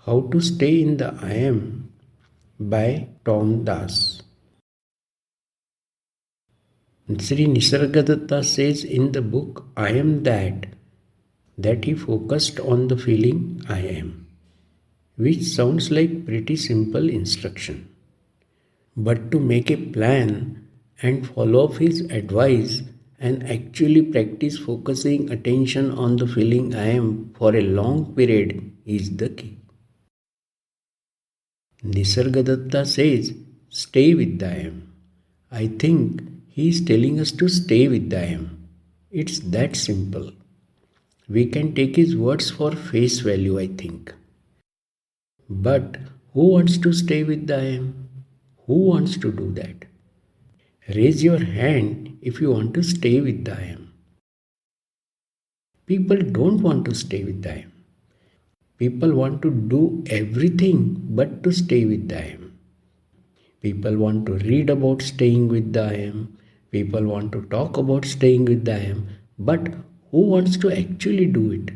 How to Stay in the I Am by Tom Das. Sri Nisargadatta says in the book I Am that he focused on the feeling I am, which sounds like pretty simple instruction. But to make a plan and follow up his advice and actually practice focusing attention on the feeling I am for a long period is the key. Nisargadatta says, stay with the I am. I think he is telling us to stay with the I am. It's that simple. We can take his words for face value, I think. But who wants to stay with the I am? Who wants to do that? Raise your hand if you want to stay with the I am. People don't want to stay with the I am. People want to do everything but to stay with the I am. People want to read about staying with the I am. People want to talk about staying with the I am. But who wants to actually do it?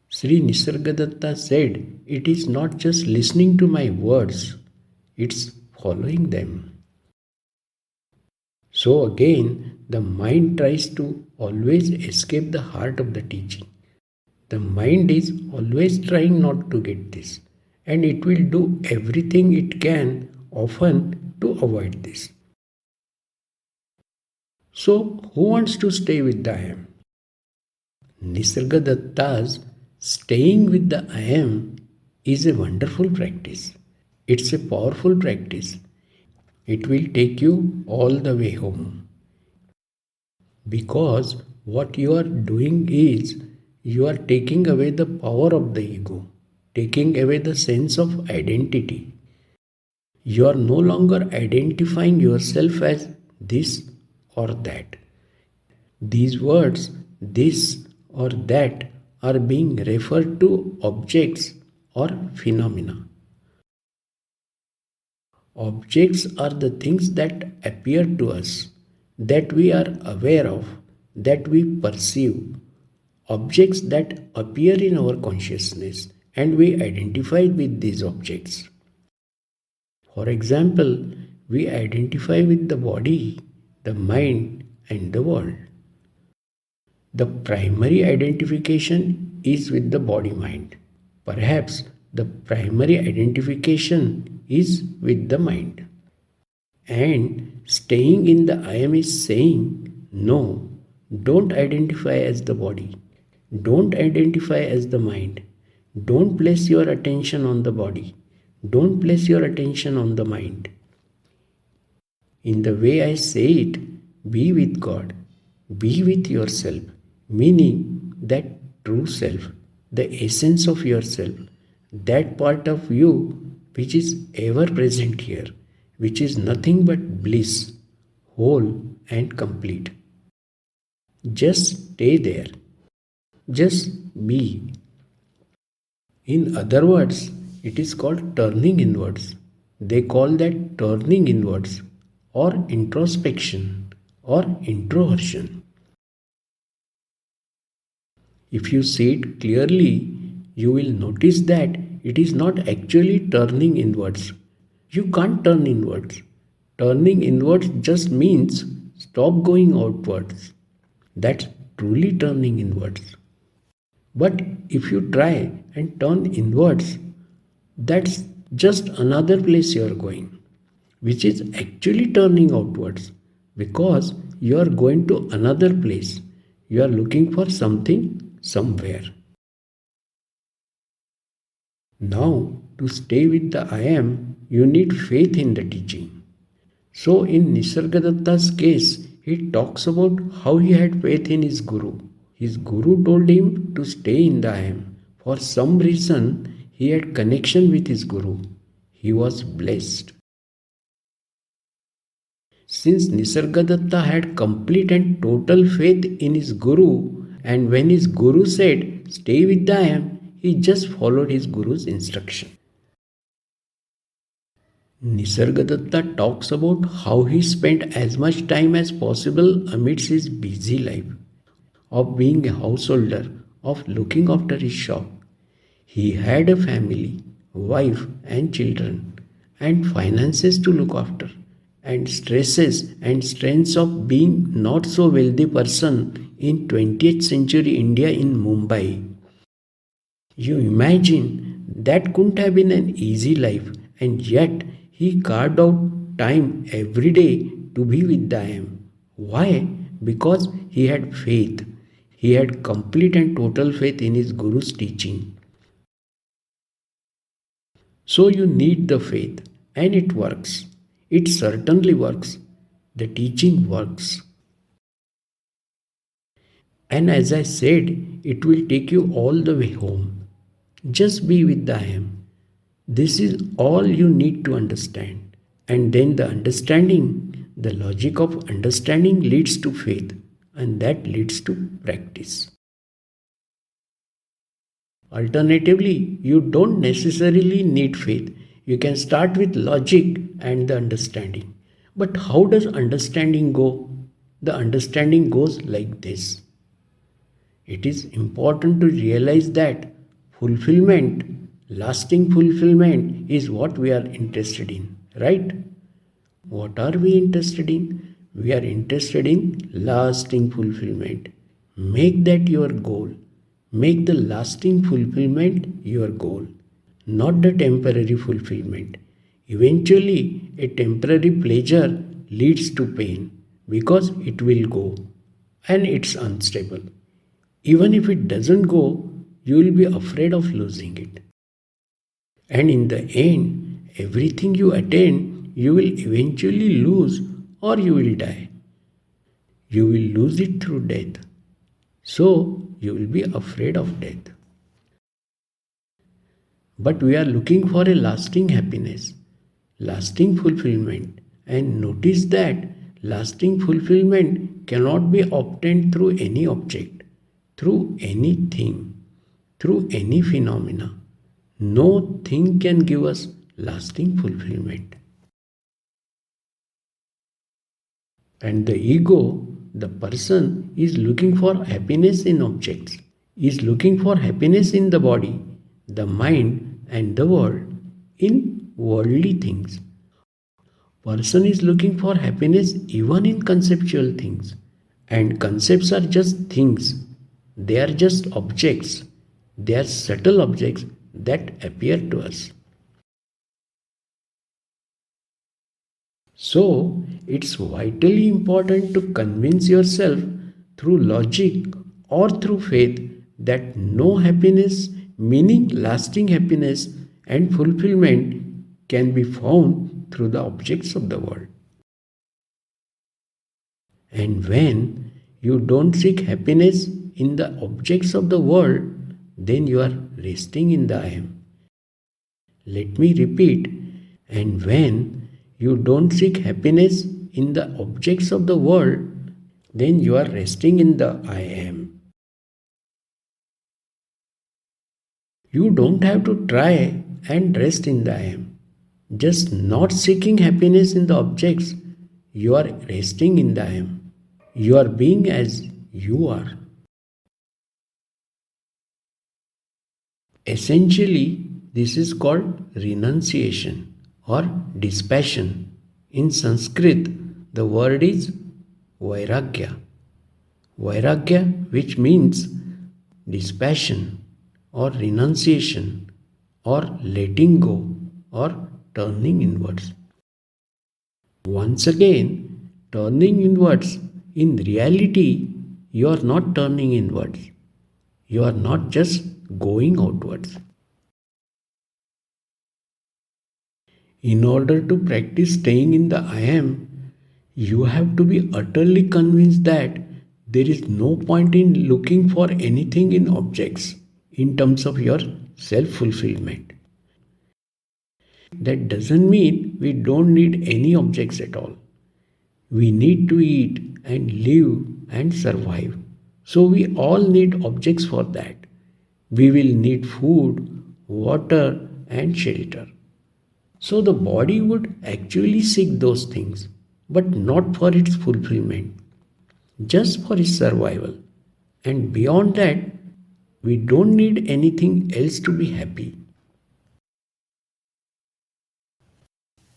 Sri Nisargadatta said, it is not just listening to my words, it's following them. So again, the mind tries to always escape the heart of the teaching. The mind is always trying not to get this, and it will do everything it can often to avoid this. So, who wants to stay with the I am? Nisargadatta's staying with the I am is a wonderful practice. It's a powerful practice. It will take you all the way home. Because what you are doing is you are taking away the power of the ego, taking away the sense of identity. You are no longer identifying yourself as this or that. These words, this or that, are being referred to objects or phenomena. Objects are the things that appear to us, that we are aware of, that we perceive. Objects that appear in our consciousness and we identify with these objects. For example, we identify with the body, the mind, and the world. The primary identification is with the body-mind. Perhaps the primary identification is with the mind. And staying in the I am is saying, no, don't identify as the body. Don't identify as the mind. Don't place your attention on the body. Don't place your attention on the mind. In the way I say it, be with God. Be with yourself, meaning that true self, the essence of yourself, that part of you which is ever present here, which is nothing but bliss, whole and complete. Just stay there. Just be. In other words, it is called turning inwards. They call that turning inwards or introspection or introversion. If you see it clearly, you will notice that it is not actually turning inwards. You can't turn inwards. Turning inwards just means stop going outwards. That's truly turning inwards. But if you try and turn inwards, that's just another place you are going, which is actually turning outwards, because you are going to another place. You are looking for something somewhere. Now, to stay with the I am, you need faith in the teaching. So in Nisargadatta's case, he talks about how he had faith in his guru. His guru told him to stay in the I am. For some reason, he had connection with his guru. He was blessed. Since Nisargadatta had complete and total faith in his guru, and when his guru said, stay with the I am, he just followed his guru's instruction. Nisargadatta talks about how he spent as much time as possible amidst his busy life, of being a householder, of looking after his shop. He had a family, wife and children, and finances to look after, and stresses and strains of being not so wealthy person in 20th century India in Mumbai. You imagine that couldn't have been an easy life, and yet he carved out time every day to be with the I Am. Why? Because he had faith. He had complete and total faith in his Guru's teaching. So you need the faith, and it works. It certainly works. The teaching works. And as I said, it will take you all the way home. Just be with the I Am. This is all you need to understand. And then the understanding, the logic of understanding leads to faith, and that leads to practice. Alternatively, you don't necessarily need faith. You can start with logic and the understanding. But how does understanding go? The understanding goes like this. It is important to realize that fulfillment, lasting fulfillment, is what we are interested in, right? What are we interested in? We are interested in lasting fulfillment. Make that your goal. Make the lasting fulfillment your goal, not the temporary fulfillment. Eventually, a temporary pleasure leads to pain because it will go and it's unstable. Even if it doesn't go, you will be afraid of losing it. And in the end, everything you attain, you will eventually lose or you will die. You will lose it through death. So, you will be afraid of death. But we are looking for a lasting happiness, lasting fulfillment. And notice that lasting fulfillment cannot be obtained through any object, through anything, through any phenomena. No thing can give us lasting fulfillment. And the ego, the person, is looking for happiness in objects, is looking for happiness in the body, the mind and the world, in worldly things. Person is looking for happiness even in conceptual things. And concepts are just things. They are just objects. They are subtle objects that appear to us. So, it's vitally important to convince yourself through logic or through faith that no happiness, meaning lasting happiness and fulfillment, can be found through the objects of the world. And when you don't seek happiness in the objects of the world, then you are resting in the I Am. Let me repeat. And when you don't seek happiness in the objects of the world, then you are resting in the I Am. You don't have to try and rest in the I Am. Just not seeking happiness in the objects, you are resting in the I Am. You are being as you are. Essentially, this is called renunciation or dispassion. In Sanskrit, the word is vairagya. Vairagya, which means dispassion or renunciation or letting go or turning inwards. Once again, turning inwards, in reality, you are not turning inwards. You are not just going outwards. In order to practice staying in the I Am, you have to be utterly convinced that there is no point in looking for anything in objects in terms of your self-fulfillment. That doesn't mean we don't need any objects at all. We need to eat and live and survive. So we all need objects for that. We will need food, water and shelter. So the body would actually seek those things, but not for its fulfillment, just for its survival. And beyond that, We don't need anything else to be happy.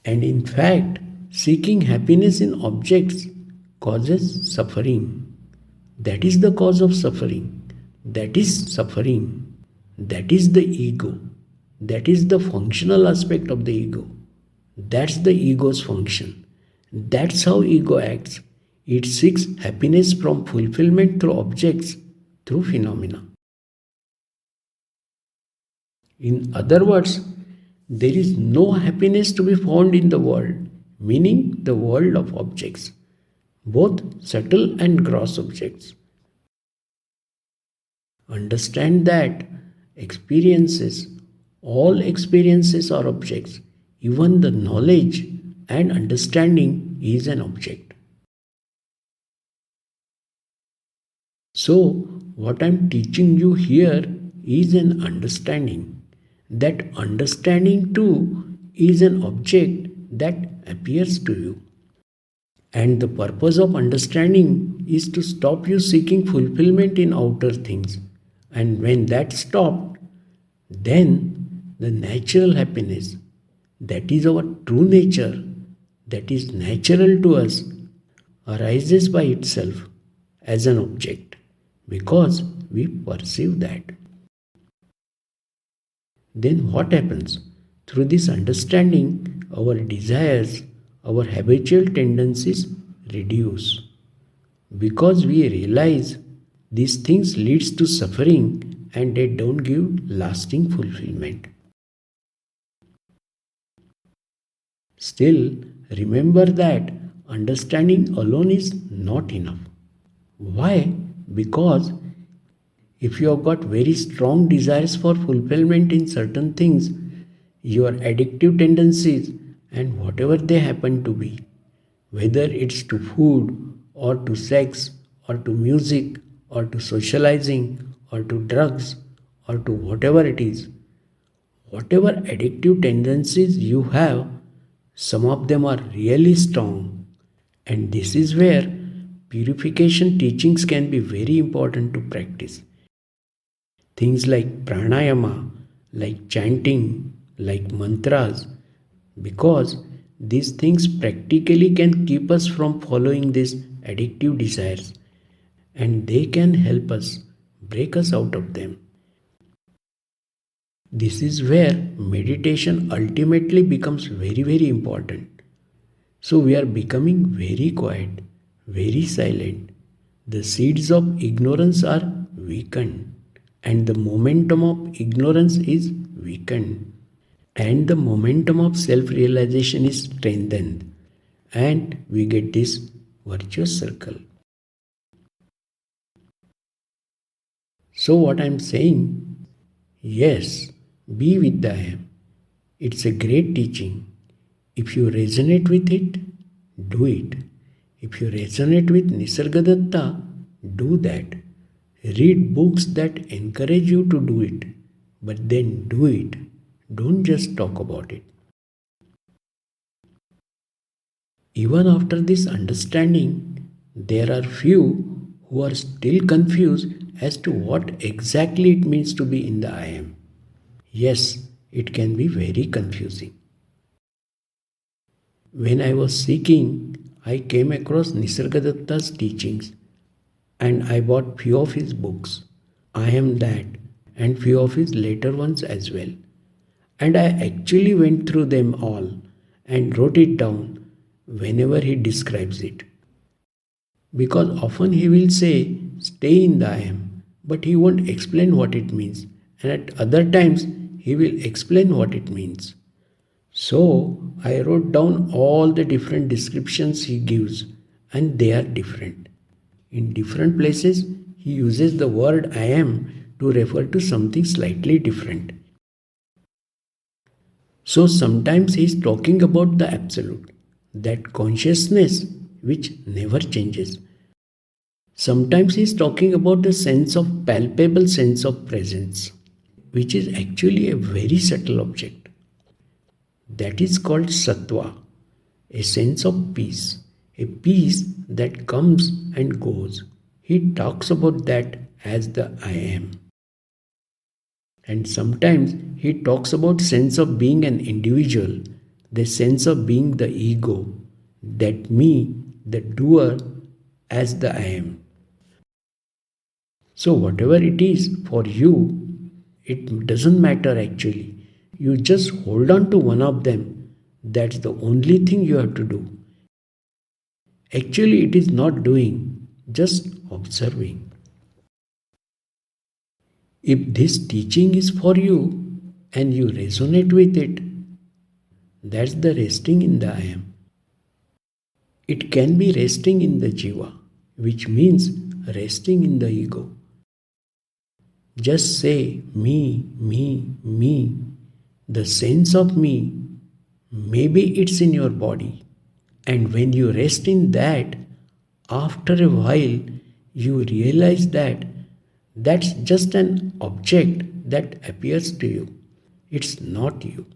And in fact, seeking happiness in objects causes suffering. That is the cause of suffering. That is suffering. That is the ego. That is the functional aspect of the ego. That's the ego's function. That's how ego acts. It seeks happiness from fulfillment through objects, through phenomena. In other words, there is no happiness to be found in the world, meaning the world of objects, both subtle and gross objects. Understand that experiences, all experiences are objects, even the knowledge and understanding is an object. So, what I am teaching you here is an understanding. That understanding too is an object that appears to you. And the purpose of understanding is to stop you seeking fulfillment in outer things. And when that stopped, then the natural happiness, that is our true nature, that is natural to us, arises by itself as an object because we perceive that. Then what happens? Through this understanding, our desires, our habitual tendencies reduce. Because we realize these things leads to suffering and they don't give lasting fulfillment. Still, remember that understanding alone is not enough. Why? Because if you have got very strong desires for fulfillment in certain things, your addictive tendencies and whatever they happen to be, whether it's to food or to sex or to music or to socializing or to drugs or to whatever it is, whatever addictive tendencies you have, some of them are really strong. And this is where purification teachings can be very important to practice. Things like pranayama, like chanting, like mantras, because these things practically can keep us from following these addictive desires and they can help us break us out of them. This is where meditation ultimately becomes very, very important. So we are becoming very quiet, very silent. The seeds of ignorance are weakened and the momentum of ignorance is weakened and the momentum of self-realization is strengthened and we get this virtuous circle. So what I am saying, yes, be with the I am. It's a great teaching. If you resonate with it, do it. If you resonate with Nisargadatta, do that. Read books that encourage you to do it, but then do it. Don't just talk about it. Even after this understanding, there are few who are still confused as to what exactly it means to be in the I am. Yes, it can be very confusing. When I was seeking, I came across Nisargadatta's teachings and I bought few of his books. I am that and few of his later ones as well. And I actually went through them all and wrote it down whenever he describes it. Because often he will say, stay in the I am, but he won't explain what it means. And at other times, he will explain what it means. So I wrote down all the different descriptions he gives, and they are different. In different places, he uses the word I am to refer to something slightly different. So sometimes he is talking about the absolute, that consciousness which never changes. Sometimes he is talking about the sense of palpable sense of presence, which is actually a very subtle object. That is called sattva, a sense of peace, a peace that comes and goes. He talks about that as the I am. And sometimes he talks about sense of being an individual, the sense of being the ego, that me, the doer, as the I am. So whatever it is for you, it doesn't matter actually. You just hold on to one of them. That's the only thing you have to do. Actually, it is not doing, just observing. If this teaching is for you and you resonate with it, that's the resting in the I am. It can be resting in the jiva, which means resting in the ego. Just say me, me, me. The sense of me, maybe it's in your body. And when you rest in that, after a while, you realize that that's just an object that appears to you. It's not you.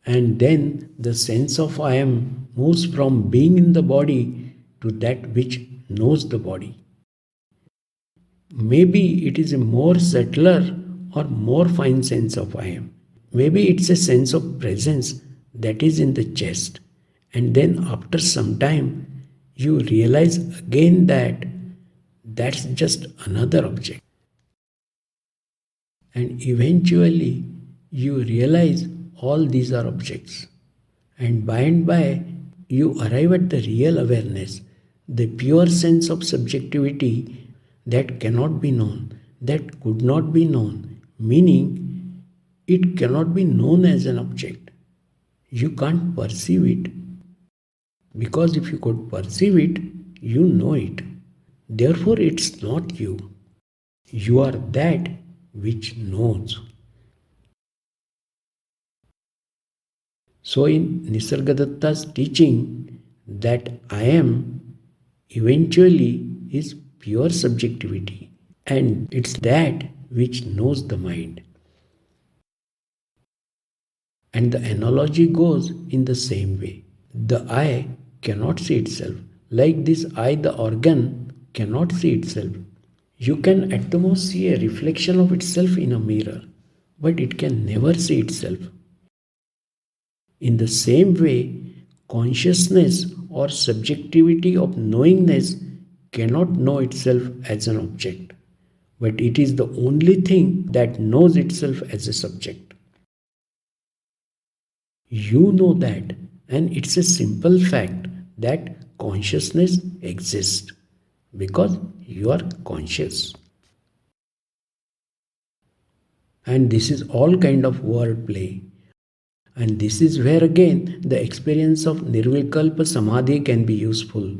And then the sense of I am moves from being in the body to that which knows the body. Maybe it is a more subtler or more fine sense of I am. Maybe it's a sense of presence that is in the chest. And then after some time, you realize again that that's just another object. And eventually, you realize all these are objects. And by, you arrive at the real awareness, the pure sense of subjectivity that cannot be known, that could not be known, meaning it cannot be known as an object. You can't perceive it, because if you could perceive it, you know it. Therefore, it's not you. You are that which knows. So, in Nisargadatta's teaching, that I am eventually is pure subjectivity, and it's that which knows the mind. And the analogy goes in the same way. The eye cannot see itself. Like this eye, the organ cannot see itself. You can at the most see a reflection of itself in a mirror, but it can never see itself. In the same way, consciousness or subjectivity of knowingness cannot know itself as an object, but it is the only thing that knows itself as a subject. You know that, and it's a simple fact that consciousness exists because you are conscious. And this is all kind of word play. And this is where again the experience of nirvikalpa samadhi can be useful,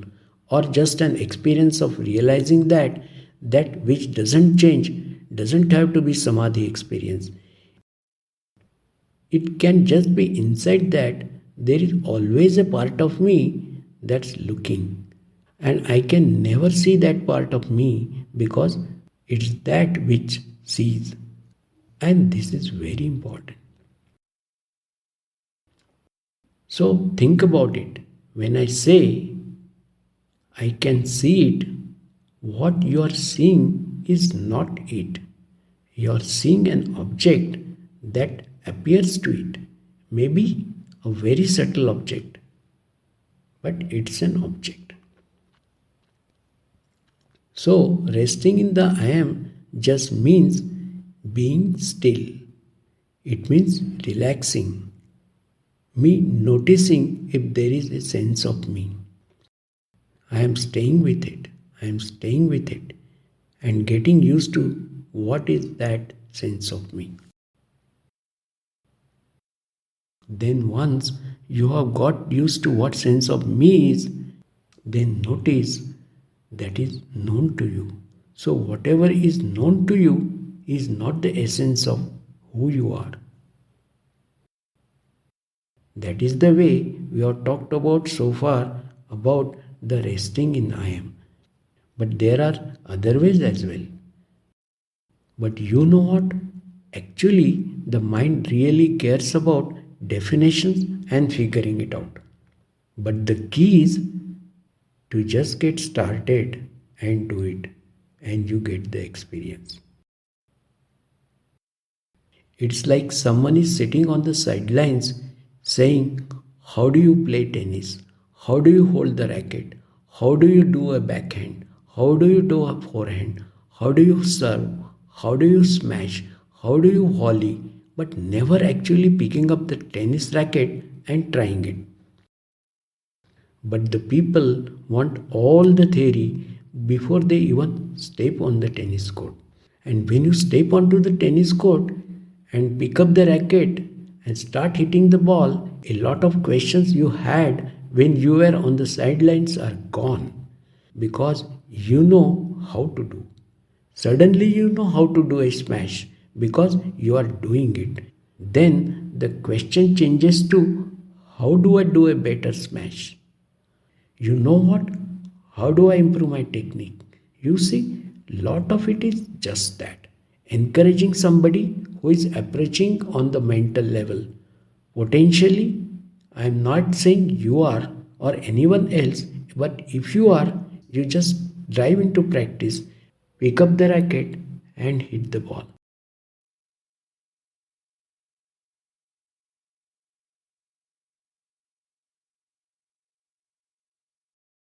or just an experience of realizing that that which doesn't change doesn't have to be samadhi experience. It can just be inside that there is always a part of me that's looking. And I can never see that part of me because it's that which sees. And this is very important. So think about it. When I say I can see it, what you are seeing is not it. You are seeing an object that appears to it. Maybe a very subtle object, but it's an object. So resting in the I am just means being still. It means relaxing. Me noticing if there is a sense of me. I am staying with it. I am staying with it and getting used to what is that sense of me. Then once you have got used to what sense of me is, then notice that is known to you. So whatever is known to you is not the essence of who you are. That is the way we have talked about so far about the resting in I am. But there are other ways as well. But you know what? Actually, the mind really cares about definitions and figuring it out. But the key is to just get started and do it, and you get the experience. It's like someone is sitting on the sidelines saying, how do you play tennis? How do you hold the racket? How do you do a backhand? How do you do a forehand? How do you serve? How do you smash? How do you volley? But never actually picking up the tennis racket and trying it. But the people want all the theory before they even step on the tennis court. And when you step onto the tennis court and pick up the racket and start hitting the ball, a lot of questions you had when you were on the sidelines are gone because you know how to do. Suddenly you know how to do a smash because you are doing it. Then the question changes to, how do I do a better smash? You know what? How do I improve my technique? You see, lot of it is just that. Encouraging somebody who is approaching on the mental level. Potentially, I am not saying you are or anyone else, but if you are, you just dive into practice, pick up the racket and hit the ball.